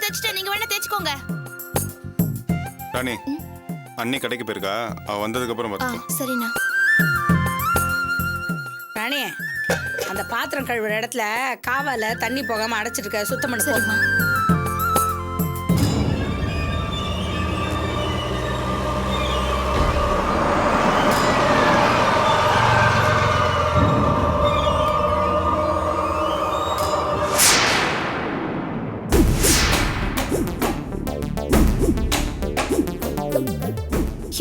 வச்சுட்டு நீங்க வேணா தேய்ச்சுக்கோங்க. ராணி, அண்ணி கடைக்கு போயிருக்கா, அவ வந்ததுக்கு அப்புறம் பார்த்துக்கலாம். சரிண்ணா. ராணி, அந்த பாத்திரம் கழுவுற இடத்துல காவால தண்ணி போகாம அடைச்சிட்டு இருக்க, சுத்தம் பண்ண போ. சரிம்மா.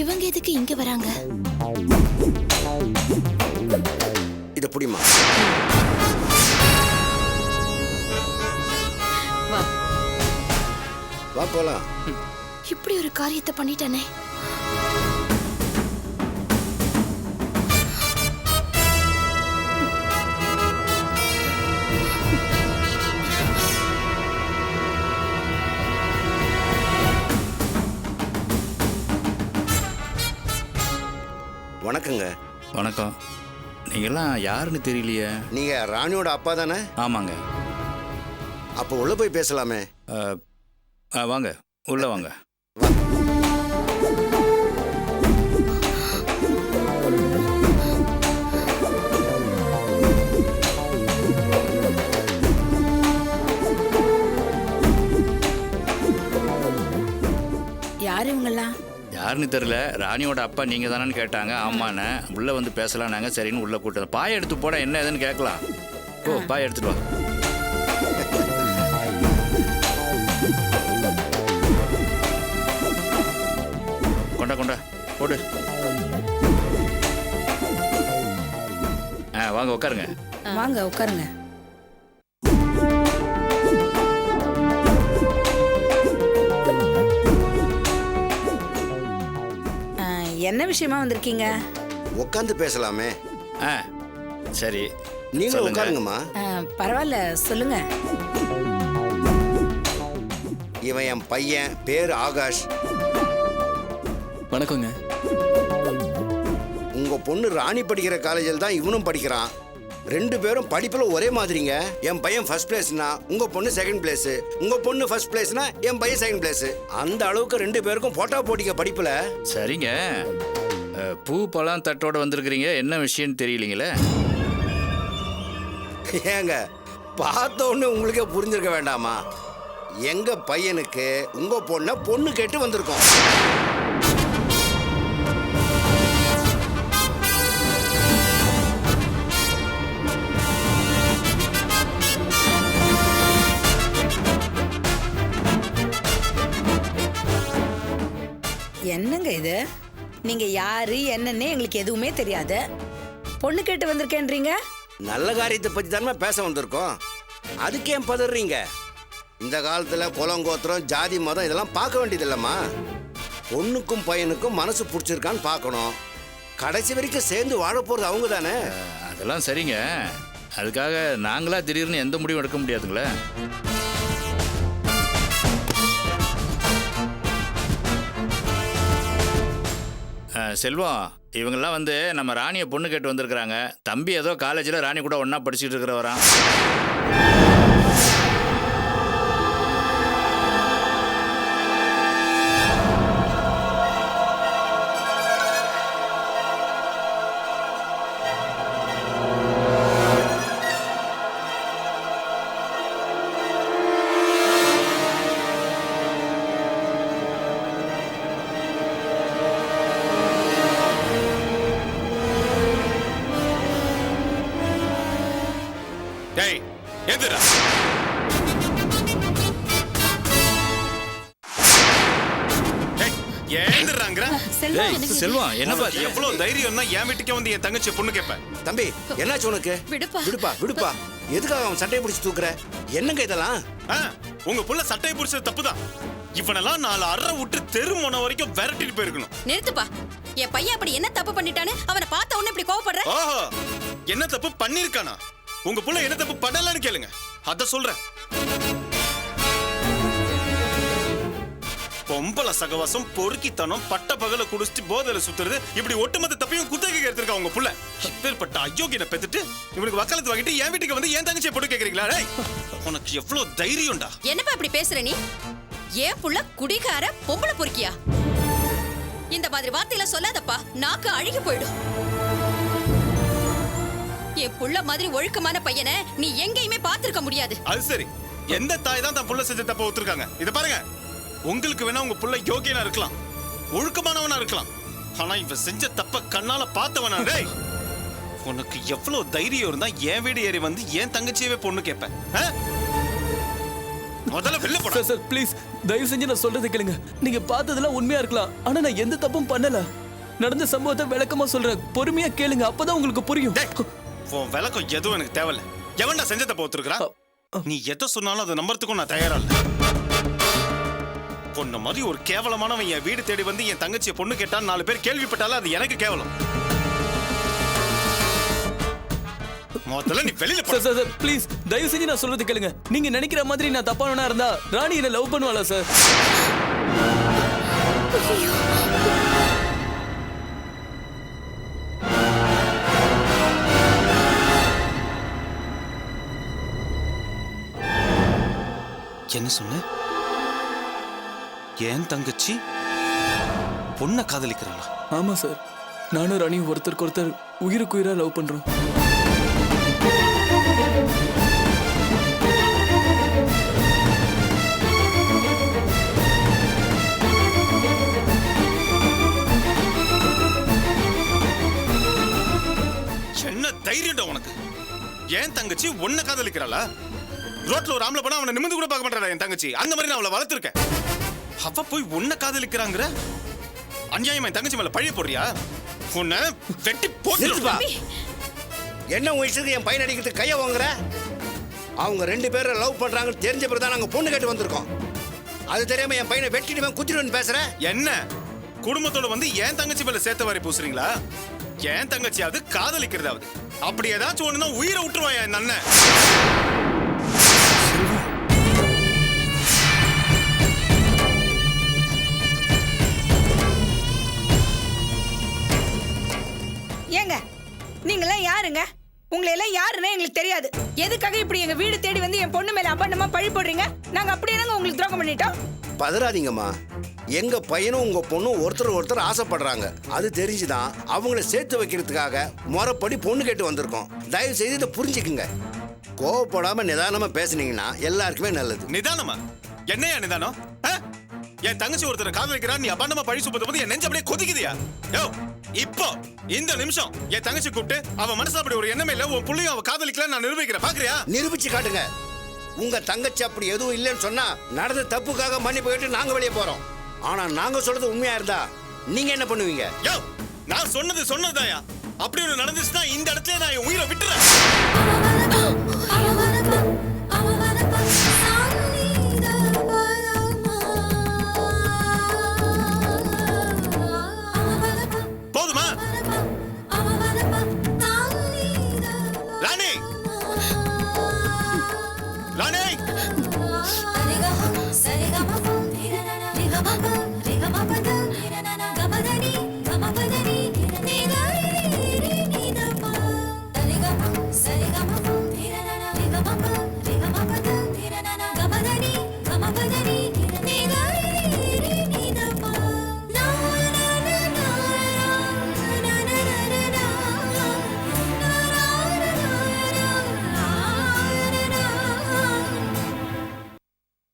இவங்க எதுக்கு இங்க வராங்க? இத புடிமா. வா. வா போலாம். இப்படி ஒரு காரியத்தை பண்ணிட்டானே. வணக்கங்க. வணக்கம். நீங்கெல்லாம் யாருன்னு தெரியலையே. நீங்க ராணியோட அப்பா தானே? ஆமாங்க. அப்போ உள்ள போய் பேசலாமே. வாங்க, உள்ள வாங்க. யாரு இவங்கெல்லாம்? யாருன்னு தெரியல. ராணியோட அப்பா நீங்க தானேன்னு கேட்டாங்க. ஆமாண்ணே, உள்ள வந்து பேசலாம். நாங்கள் சரின்னு உள்ள கூட்டோம். பாய் எடுத்து போட என்ன ஏதுன்னு கேட்கலாம். ஓ, பாய் எடுத்துட்டு வா. கொண்டா கொண்டா போடு. வாங்க உட்காருங்க. வாங்க உட்காருங்க. என்ன விஷயமா வந்திருக்கீங்க? உட்காந்து பேசலாமே. சரி, நீங்க சொல்லுங்க. உட்காருங்கம்மா. பரவாயில்ல, சொல்லுங்க. இவன் என் பையன், பேர் ஆகாஷ். வணக்கங்க. உங்க பொண்ணு ராணி படிக்கிற காலேஜில் தான் இவனும் படிக்கிறான். ரெண்டு பேரும் படிப்புல ஒரே மாதிரிங்க. என் பையன் ஃபர்ஸ்ட் பிளேஸ்னா உங்க பொண்ணு செகண்ட் பிளேஸ், உங்க பொண்ணு ஃபர்ஸ்ட் பிளேஸ்னா என் பையன் செகண்ட் பிளேஸ். அந்த அளவுக்கு ரெண்டு பேருக்கும் போட்டா போட்டிங்க படிப்புல. சரிங்க. பூ பழம் தட்டோட வந்திருக்கிறீங்க, என்ன விஷயம்னு தெரியலீங்களே. ஏங்க, பார்த்த உடனே உங்களுக்கே புரிஞ்சிருக்க வேண்டாமா? எங்க பையனுக்கு உங்க பொண்ண பொண்ணு கேட்டு வந்திருக்கோம். என்னங்க இது? நீங்க யாரு என்னன்னு எங்களுக்கு எதுவுமே தெரியாது. பொண்ணு கேட்டு வந்திருக்கேன்றீங்க. நல்ல காரியத்தை பத்தி தானே பேச வந்திருக்கோம். அதுக்கு ஏன் பதறீங்க? இந்த காலத்துல குலம் கோத்திரம் ஜாதி மதம் இதெல்லாம் பார்க்க வேண்டியது இல்லம்மா. பொண்ணுக்கும் பையனுக்கும் மனசு பிடிச்சிருக்கான்னு பார்க்கணும். கடைசி வரைக்கும் சேர்ந்து வாழ போறது அவங்க தானே. அதெல்லாம் சரிங்க. அதுக்காக நாங்களா திடீர்னு எந்த முடிவும் எடுக்க முடியாதுங்களே. செல்வம், இவங்கெல்லாம் வந்து நம்ம ராணியை பொண்ணு கேட்டு வந்திருக்கிறாங்க. தம்பி ஏதோ காலேஜில் ராணி கூட ஒன்றா படிச்சுட்டு இருக்கிறவரான். டேய், எதுடா? ஏந்துறாங்கற? செல்வம், என்னப்பா எவ்வளவு தைரியம் தான் என் வீட்டுக்கே வந்து என் தங்கச்சி பொண்ணு கேட்பேன்? தம்பி, என்னாச்சு உனக்கு? விடுப்பா. விடுப்பா விடுப்பா. எதுக்காக அவன் சட்டையை பிடிச்சி தூக்குற? என்னங்க இதெல்லாம்? உங்க புள்ள சட்டையை பிடிச்சது தப்புதான். இவனெல்லாம் 4 அறை விட்டு தெரு முனை வரைக்கும் விரட்டிட்டு போயிருக்கணும். நிறுத்துப்பா. என் பையன் அப்படி என்ன தப்பு பண்ணிட்டானே? அவனை பார்த்த உடனே இப்படி கோவப்படுற? ஓஹோ, என்ன தப்பு பண்ணிருக்கானா? உங்க புள்ள என்ன தப்பு பண்ணலன்னு கேளுங்க, அத சொல்றேன். பொம்பளை சகவாசம், பொறுக்கித்தனம், பட்ட பகல குடிச்சிட்டு போதையில சுத்துறது, இப்படி ஒட்டுமொத்த தப்பையும் குத்தகை எடுத்திருக்கா உங்க புள்ள. இப்பேற்பட்ட அயோக்கியனை பெத்துட்டு இவனுக்கு வக்காலத்து வாங்கிட்டு என் வீட்டுக்கு வந்து என் தங்கச்சியை போட்டு கேக்குறீங்களா? உனக்கு எவ்வளவு தைரியம்டா? என்னப்பா இப்படி பேசுற நீ? ஏன் புள்ள குடிகார பொம்பளை பொறுக்கியா? இந்த மாதிரி வார்த்தையில சொல்லாதப்பா, நாக்கு அழுகி போயிடும். என் புள்ள மாதிரி ஒழுக்கமான பையனை நீ எங்கேயுமே பார்த்திருக்க முடியாது. அது சரி, எந்த தாய் தான் தன் புள்ள செஞ்ச தப்ப ஒத்துருக்காங்க? இத பாருங்க, உங்களுக்கு வேணா உங்க புள்ள யோகியனா இருக்கலாம், ஒழுக்கமானவனா இருக்கலாம், ஆனா இவ செஞ்ச தப்ப கண்ணால பார்த்தவனா? டேய், உனக்கு எவ்வளவு தைரியம் இருந்தா என் வீடு ஏறி வந்து என் தங்கச்சியவே பொண்ணு கேட்பேன்? முதல்ல வெளில போடா. சார் ப்ளீஸ் தயவு செஞ்சு நான் சொல்றது கேளுங்க. நீங்க பார்த்ததெல்லாம் உண்மையா இருக்கலாம், ஆனா நான் எந்த தப்பும் பண்ணல. நடந்த சம்பவத்தை விளக்கமா சொல்றேன், பொறுமையா கேளுங்க, அப்பதான் உங்களுக்கு புரியும். உன் விளக்கம் எதுவும் எனக்கு தேவையில்ல. எவன்டா செஞ்ச தப்ப ஒத்துருக்கா? நீ எதை சொன்னாலும் அதை நம்புறதுக்கும் நான் தயாரா இல்ல. பொண்ணு மாதிரி ஒரு கேவலமானவன் என் வீடு தேடி வந்து என் தங்கச்சியை பொண்ணு கேட்டான்னு 4 பேர் கேள்விப்பட்டாலும் அது எனக்கு கேவலம். முதல்ல நீ வெளியில போ. சார் ப்ளீஸ் தயவு செஞ்சு நான் சொல்றது கேளுங்க. நீங்க நினைக்கிற மாதிரி நான் தப்பானவனா இருந்தா ராணி என்ன லவ் பண்ணுவாளா சார்? என்ன சொன்ன? என் தங்கச்சி பொண்ணை காதலிக்கிறாளா? ஆமா சார், நானும் ராணியும் ஒருத்தருக்கு ஒருத்தர் உயிருக்கு உயிரா லவ் பண்றோம். என்ன தைரியம்டா உனக்கு? என் தங்கச்சி உன்னை காதலிக்கிறாளா? ரோட்ல ஒரு ஆம்பளை போனா அவனை நிமிந்து கூட பார்க்க மாட்டாடா என் தங்கச்சி. அந்த மாதிரி நான் அவளை வளர்த்திருக்கேன். அவ போய் உன்னை காதலிக்கிறாங்கிற அநியாயமா என் தங்கச்சி மேல பழிய போடுறியா? உன்னை வெட்டி போட்டுப்பா. என்ன உன் இஷ்டத்துக்கு என் பையன் அடிக்கிறதுக்கு கையை வாங்குற? அவங்க 2 பேரும் லவ் பண்றாங்கன்னு தெரிஞ்ச பிறகு தான் நாங்க பொண்ணு கேட்டு வந்திருக்கோம். அது தெரியாம என் பையனை வெட்டிடுவேன் குத்திடுவேன் பேசுற? என்ன குடும்பத்தோட வந்து என் தங்கச்சி மேல சேர்த்த வாரி பூசுறீங்களா? என் தங்கச்சியாவது காதலிக்கிறதாவது அப்படி ஏதாச்சும் ஒண்ணுன்னா உயிரை விட்டுருவாயா என் அண்ணன்? ஏங்க நீங்களாம் யாருங்க? உங்களை எல்லாம் யாருன்னு எங்களுக்கு தெரியாது. எதுக்காக இப்படி எங்க வீடு தேடி வந்து என் பொண்ணு மேல அபண்டமா பழி போடுறீங்க? நாங்க அப்படியே தாங்க உங்களுக்கு துரோகம் பண்ணிட்டோம். பதறாதீங்கம்மா. எங்க பையனும் உங்க பொண்ணும் ஒருத்தர் ஆசைப்படுறாங்க. அது தெரிஞ்சுதான் அவங்கள சேர்த்து வைக்கிறதுக்காக முறைப்படி பொண்ணு கேட்டு வந்திருக்கோம். தயவு செய்து இதை புரிஞ்சுக்குங்க. கோவப்படாம நிதானமா பேசுனீங்கன்னா எல்லாருக்குமே நல்லது. நிதானமா? என்னையா நிதானம்? என் தங்கச்சி ஒருத்தரை காதலிக்கிறான், நீ அபாண்டமா பழி சுமத்தும் போது என் நெஞ்சு அப்படியே கொதிக்குதியா? யோ, இப்போ இந்த நிமிஷம் என் தங்கச்சி கூப்பிட்டு அவ மனசுல அப்படி ஒரு எண்ணமே இல்ல, உன் புள்ளையும் அவ காதலிக்கல நான் நிரூபிக்கிறேன். பாக்குறியா? நிரூபிச்சு காட்டுங்க. உங்க தங்கச்சி அப்படி எதுவும் இல்லைன்னு சொன்னா நடந்த தப்புக்காக மன்னிப்பு கேட்டு நாங்க வெளியே போறோம். ஆனா நாங்க சொல்றது உண்மையா இருந்தா நீங்க என்ன பண்ணுவீங்க? யோ, நான் சொன்னது சொன்னதாயா? அப்படி ஒண்ணு நடந்துச்சுன்னா இந்த இடத்துல நான் என் உயிரை விட்டுறேன். போதுமா? ராணி, ராணி,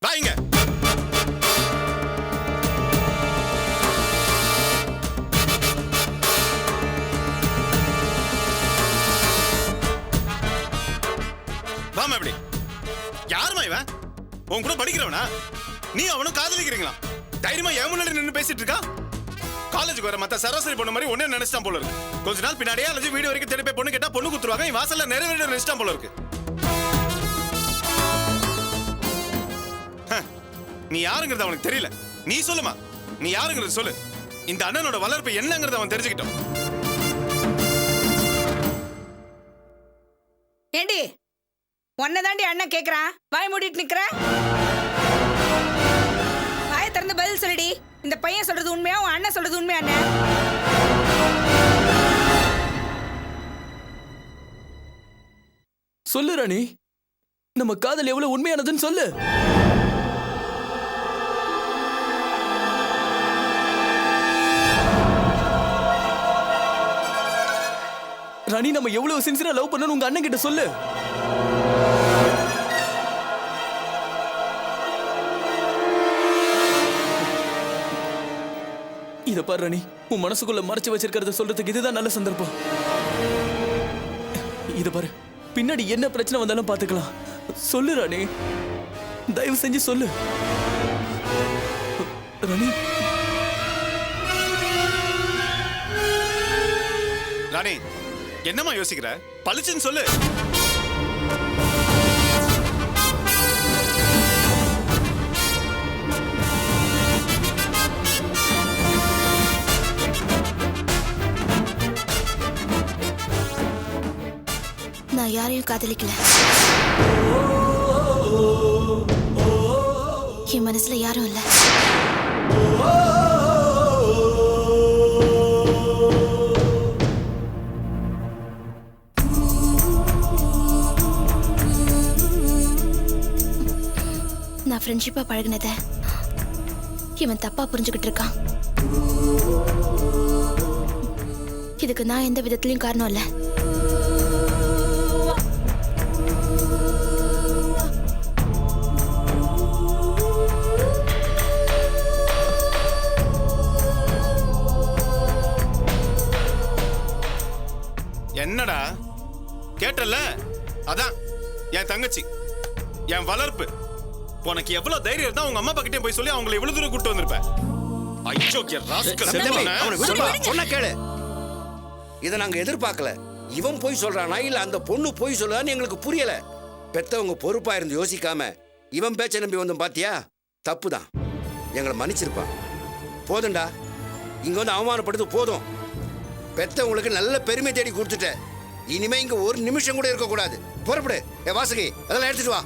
வாங்க. வாமா இப்படி. யாருமா இவன்? உன் கூட படிக்கிறவனா? நீ அவனும் காதலிக்கிறீங்களா? தைரியமா என் முன்னாடி நின்று பேசிட்டு இருக்கா? காலேஜுக்கு வர மத்த சராசரி பொண்ணு மாதிரி ஒன்னே நினைச்சிட்டான் போல இருக்கு. கொஞ்ச நாள் பின்னாடியே அல்லது வீடு வரைக்கும் தேடி போய் பொண்ணு கேட்டா பொண்ணு குத்துருவாங்க. இவன் வாசல்ல நிறைவேற நினைச்சிட்டான் போல இருக்கு. நீ யாருங்கிறது அவனுக்கு தெரியல. நீ சொல்லுமா, நீ யாருங்கிறது சொல்லு. இந்த அண்ணனோட வளர்ப்பு என்னங்கிறத அவன் தெரிஞ்சுக்கிட்டோம். ஏண்டி உன்னதாண்டி அண்ணன் கேக்குறான், வாய் மூடிட்டு நிக்கிற? வாயை திறந்து பதில் சொல்லுடி. இந்த பையன் சொல்றது உண்மையா, உன் அண்ணன் சொல்றது உண்மையா? அண்ணன் சொல்லு ராணி, நம்ம காதல் எவ்வளவு உண்மையானதுன்னு சொல்லு. ராணி நம்ம எவ்வளவு சின்சியரா லவ் பண்ணணும் உங்க அண்ணன் கிட்ட சொல்லு. இத பாரு ராணி, உன் மனசுக்குள்ள மறைச்சு வச்சிருக்கிறத சொல்றதுக்கு இதுதான் நல்ல சந்தர்ப்பம். இத பாரு, பின்னாடி என்ன பிரச்சனை வந்தாலும் பாத்துக்கலாம். சொல்லு ராணி, தயவு செஞ்சு சொல்லு ராணி. ராணி என்னம்மா யோசிக்கிற? பளிச்சுன்னு சொல்லு. நான் யாரையும் காதலிக்கல. என் மனசுல யாரும் இல்ல. நான் ஃப்ரெண்ட்ஷிப்பா பழகினத இவன் தப்பா புரிஞ்சுக்கிட்டு இருக்கான். இதுக்கு நான் எந்த விதத்திலயும் காரணம் இல்ல. என்னடா கேட்டல? அதான் என் தங்கச்சி, என் வளர்ப்பு. உனக்கு எவ்வளவு தைரியம் இருந்தா உங்க அம்மா பக்கிட்டே போய் சொல்லி அவங்களை இவ்வளவு தூரம் கூட்டு வந்திருப்ப. ஐயோ சொன்ன கேளு. இதை நாங்க எதிர்பார்க்கல. இவன் போய் சொல்றானா இல்ல அந்த பொண்ணு போய் சொல்றான்னு எங்களுக்கு புரியல. பெத்தவங்க பொறுப்பா இருந்து யோசிக்காம இவன் பேச்ச நம்பி வந்தோம் பாத்தியா? தப்புதான், எங்களை மன்னிச்சிருப்பான். போதும்டா, இங்க வந்து அவமானப்படுத்து போதும். பெத்தவங்களுக்கு நல்ல பெருமை தேடி கொடுத்துட்ட. இனிமே இங்க ஒரு நிமிஷம் கூட இருக்க கூடாது. புறப்படு. வாசகி, அதெல்லாம் எடுத்துட்டு வா.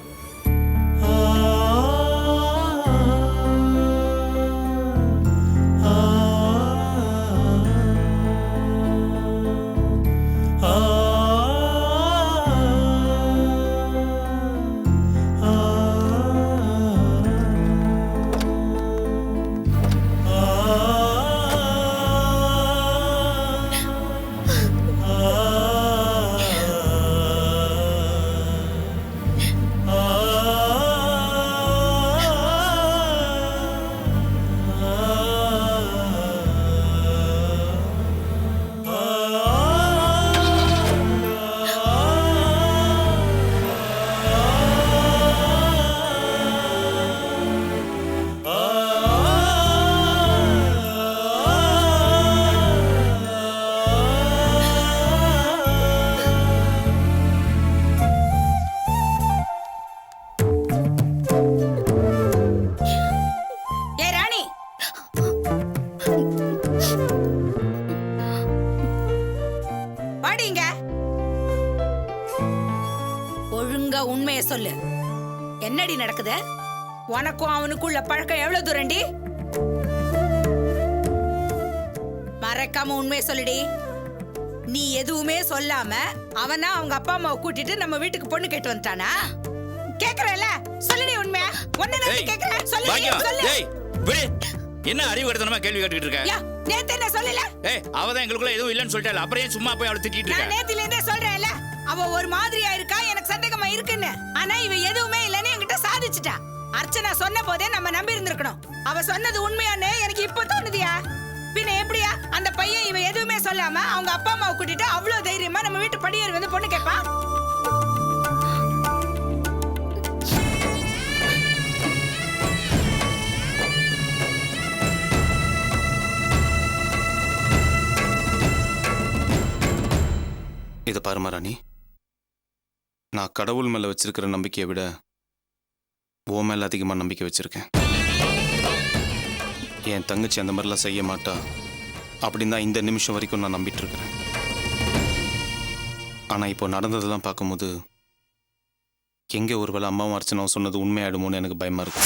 ஒழுங்கா உண்மையை சொல்லு. என்னடி நடக்குது? உனக்கும் அவனுக்குள்ள பழக்கம் எவ்வளவு தூரண்டி? மறக்காம உண்மையை சொல்லுடி. நீ எதுவுமே சொல்லாம அவனா அவங்க அப்பா அம்மாவை கூட்டிட்டு நம்ம வீட்டுக்கு பொண்ணு கேட்டு வந்துட்டானா? கேக்குறல, சொல்லுடி உண்மை. ஒண்ணு நான் கேக்குறேன், சொல்லு. என்ன அறிவு கடத்தனமா கேள்வி கேட்டுட்டு இருக்க? நேத்து என்ன சொல்லல? அவதான் எங்களுக்குள்ள எதுவும் இல்லன்னு சொல்லிட்டால, அப்புறம் ஏன் சும்மா போய் அவளை திட்டிட்டு இருக்க? நான் நேத்துல இருந்தே சொல்றேன்ல, அவ ஒரு மாதிரியா இருக்கா, எனக்கு சந்தேகமா இருக்குன்னு. ஆனா இவ எதுவுமே இல்லன்னு என்கிட்ட சாதிச்சுட்டா. அர்ச்சனா சொன்ன போதே நம்ம நம்பி இருந்திருக்கணும். அவ சொன்னது உண்மையானே எனக்கு இப்ப தோணுதியா? பின்ன எப்படியா அந்த பையன் இவ எதுவுமே சொல்லாம அவங்க அப்பா அம்மாவை கூட்டிட்டு அவ்வளவு தைரியமா நம்ம வீட்டு படியேறி வந்து பொண்ணு கேட்பா? இதை பாருமா ராணி, நான் கடவுள் மேல வச்சிருக்கிற நம்பிக்கையை விட ஓ மேல அதிகமா நம்பிக்கை வச்சிருக்கேன். என் தங்கச்சி அந்த மாதிரிலாம் செய்ய மாட்டா அப்படின்னு தான் இந்த நிமிஷம் வரைக்கும் நான் நம்பிட்டு இருக்கிறேன். ஆனா இப்போ நடந்ததெல்லாம் பார்க்கும்போது எங்க ஒருவேளை அம்மாவும் அர்ச்சனாவும் சொன்னது உண்மையாயிடுமோன்னு எனக்கு பயமா இருக்கு.